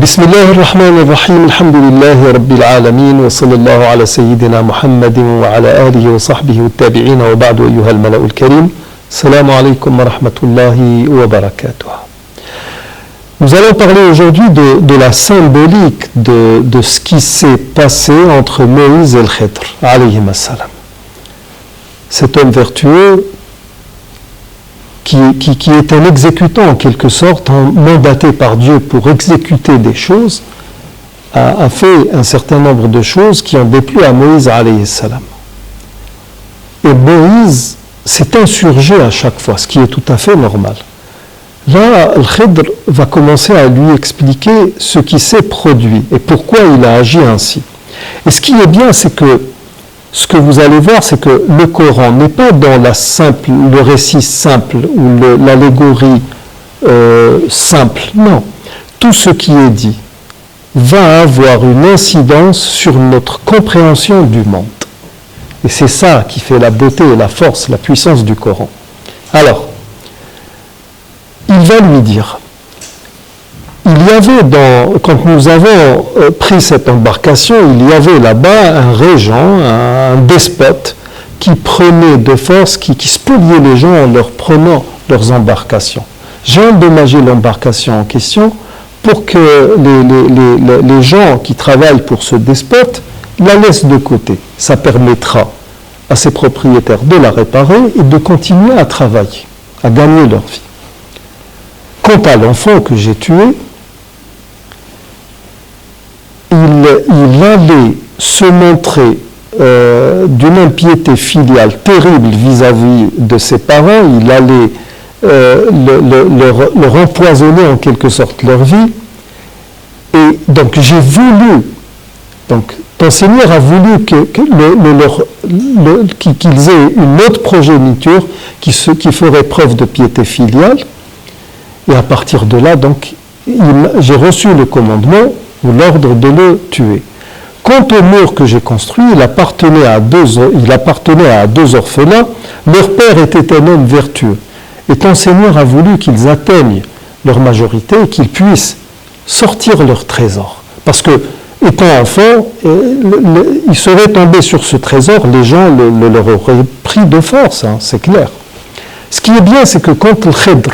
بسم الله الرحمن الرحيم الحمد لله رب العالمين وصلى الله على سيدنا محمد وعلى آله وصحبه والتابعين وبعد أيها الملأ الكريم السلام عليكم ورحمة الله وبركاته. Nous allons parler aujourd'hui de la symbolique de ce qui s'est passé entre Moïse et le Khidr alayhi salam. Cet homme vertueux qui est un exécutant en quelque sorte, mandaté par Dieu pour exécuter des choses, a fait un certain nombre de choses qui ont déplu à Moïse alayhi salam. Et Moïse s'est insurgé à chaque fois, ce qui est tout à fait normal. Là, le Khidr va commencer à lui expliquer ce qui s'est produit et pourquoi il a agi ainsi. Et ce qui est bien, c'est que ce que vous allez voir, c'est que le Coran n'est pas dans le récit simple ou l'allégorie simple. Non. Tout ce qui est dit va avoir une incidence sur notre compréhension du monde. Et c'est ça qui fait la beauté et la force, la puissance du Coran. Alors, il va lui dire, il y avait quand nous avons pris cette embarcation, il y avait là-bas un régent, un despote, qui prenait de force, qui spoliait les gens en leur prenant leurs embarcations. J'ai endommagé l'embarcation en question pour que les gens qui travaillent pour ce despote la laissent de côté. Ça permettra à ses propriétaires de la réparer et de continuer à travailler, à gagner leur vie. Quant à l'enfant que j'ai tué, il allait se montrer d'une impiété filiale terrible vis-à-vis de ses parents, il allait leur empoisonner en quelque sorte leur vie. Et donc j'ai voulu, ton Seigneur a voulu qu'ils aient une autre progéniture qui ferait preuve de piété filiale. Et à partir de là, donc, j'ai reçu le commandement ou l'ordre de le tuer. Quant au mur que j'ai construit, il appartenait à deux orphelins. Leur père était un homme vertueux. Et ton Seigneur a voulu qu'ils atteignent leur majorité et qu'ils puissent sortir leur trésor. Parce que, étant enfant, ils seraient tombés sur ce trésor, les gens leur auraient pris de force, c'est clair. Ce qui est bien, c'est que quand le Khidr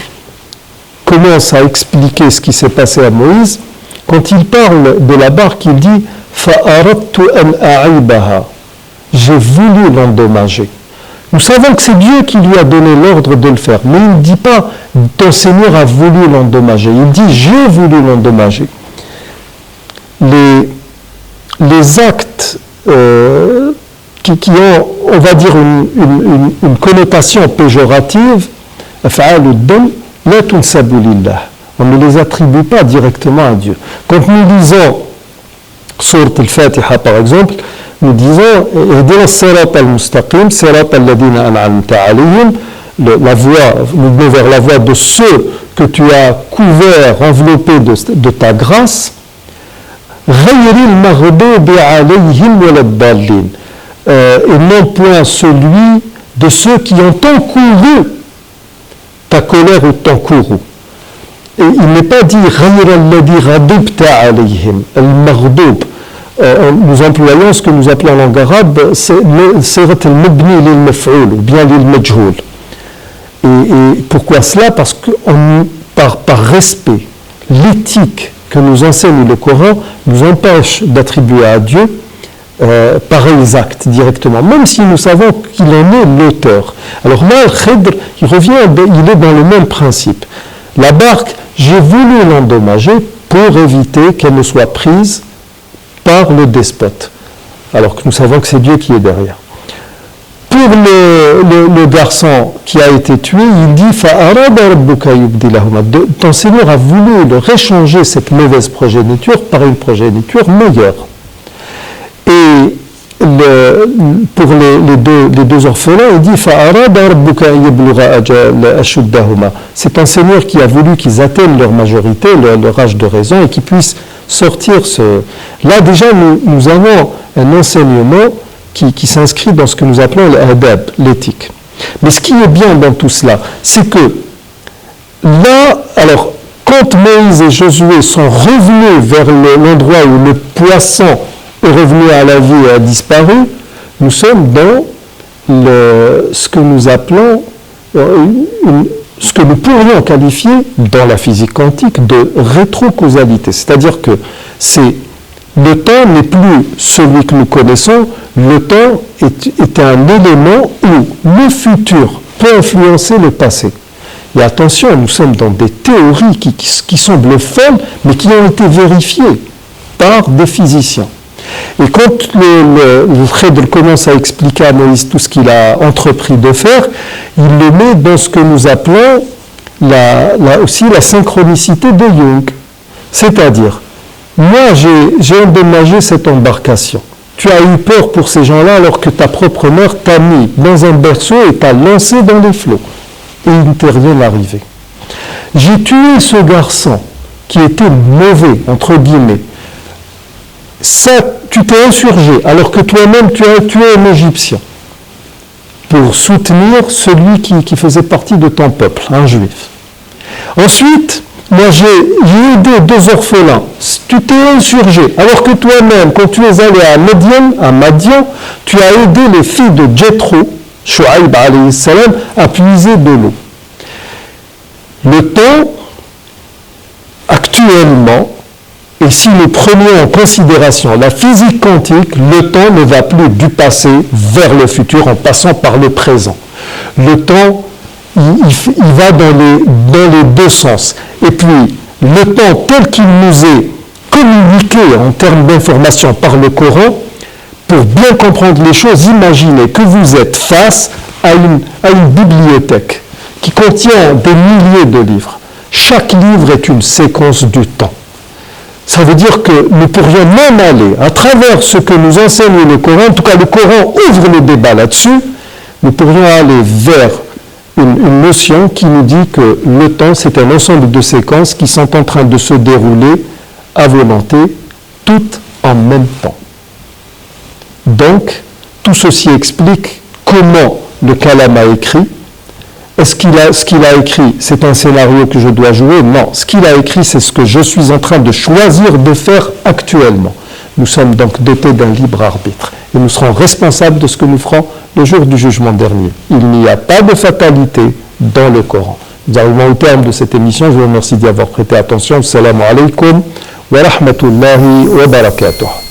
commence à expliquer ce qui s'est passé à Moïse, quand il parle de la barque, il dit « Fa'aradtu an a'ibaha » j'ai voulu l'endommager. Nous savons que c'est Dieu qui lui a donné l'ordre de le faire, mais il ne dit pas « ton Seigneur a voulu l'endommager », il dit « j'ai voulu l'endommager ». Les actes qui ont, on va dire, une connotation péjorative, « af'alu ad-dam » la tunsabu lillah. On ne les attribue pas directement à Dieu. Quand nous lisons Sourate al-Fatiha par exemple, nous disons Ihdina as-sirat al-mustaqim, sirat alladhina an'amta alayhim, la voie, nous venons vers la voie de ceux que tu as couverts, enveloppés de ta grâce. Ghayril maghdubi alayhim waladdallin. Et non point celui de ceux qui ont encouru ta colère ou ton courroux. Et il n'est pas dit nous employons ce que nous appelons en langue arabe sirat al-mabni lil-maf'ul ou bien lil-majhul. Et pourquoi cela? Parce que par respect, l'éthique que nous enseigne le Coran nous empêche d'attribuer à Dieu pareils actes directement, même si nous savons qu'il en est l'auteur. Alors là, le Khidr, il est dans le même principe. La barque, j'ai voulu l'endommager pour éviter qu'elle ne soit prise par le despote, alors que nous savons que c'est Dieu qui est derrière. Pour le garçon qui a été tué, il dit « Fa'arada rabbuka yubdilahuma » ton Seigneur a voulu leur échanger cette mauvaise progéniture par une progéniture meilleure. Et pour les deux orphelins, il dit Fa'arada rabbuka yablugha ashuddahuma. C'est un Seigneur qui a voulu qu'ils atteignent leur majorité, leur âge de raison, et qu'ils puissent sortir Là déjà, nous avons un enseignement qui s'inscrit dans ce que nous appelons l'adab, l'éthique. Mais ce qui est bien dans tout cela, c'est que là, alors, quand Moïse et Josué sont revenus vers l'endroit où le poisson est revenu à la vie et a disparu, nous sommes dans ce que nous appelons, ce que nous pourrions qualifier dans la physique quantique de rétrocausalité. C'est-à-dire que le temps n'est plus celui que nous connaissons, le temps est un élément où le futur peut influencer le passé. Et attention, nous sommes dans des théories qui semblent folles, mais qui ont été vérifiées par des physiciens. Et quand le Fred commence à expliquer à Moïse tout ce qu'il a entrepris de faire, il le met dans ce que nous appelons aussi la synchronicité de Jung. C'est-à-dire, moi j'ai endommagé cette embarcation. Tu as eu peur pour ces gens-là alors que ta propre mère t'a mis dans un berceau et t'a lancé dans les flots. Et il ne t'est rien arrivé. J'ai tué ce garçon qui était mauvais, entre guillemets. Ça, tu t'es insurgé alors que toi-même tu as tué un Égyptien pour soutenir celui qui faisait partie de ton peuple, un juif. Ensuite, moi j'ai aidé 2 orphelins. Tu t'es insurgé alors que toi-même, quand tu es allé à Madian, tu as aidé les filles de Jethro, Shu'aib alayhi salam, à puiser de l'eau. Le temps, actuellement, et si nous prenions en considération la physique quantique, le temps ne va plus du passé vers le futur en passant par le présent. Le temps, il va dans les 2 sens. Et puis, le temps tel qu'il nous est communiqué en termes d'information par le Coran, pour bien comprendre les choses, imaginez que vous êtes face à une bibliothèque qui contient des milliers de livres. Chaque livre est une séquence du temps. Ça veut dire que nous pourrions même aller, à travers ce que nous enseigne le Coran, en tout cas le Coran ouvre le débat là-dessus, nous pourrions aller vers une notion qui nous dit que le temps, c'est un ensemble de séquences qui sont en train de se dérouler à volonté, toutes en même temps. Donc, tout ceci explique comment le Kalam a écrit. Est-ce ce qu'il a écrit, c'est un scénario que je dois jouer? Non. Ce qu'il a écrit, c'est ce que je suis en train de choisir de faire actuellement. Nous sommes donc dotés d'un libre arbitre. Et nous serons responsables de ce que nous ferons le jour du jugement dernier. Il n'y a pas de fatalité dans le Coran. Nous arrivons au terme de cette émission. Je vous remercie d'y avoir prêté attention. Assalamu alaikum wa rahmatullahi wa barakatuh.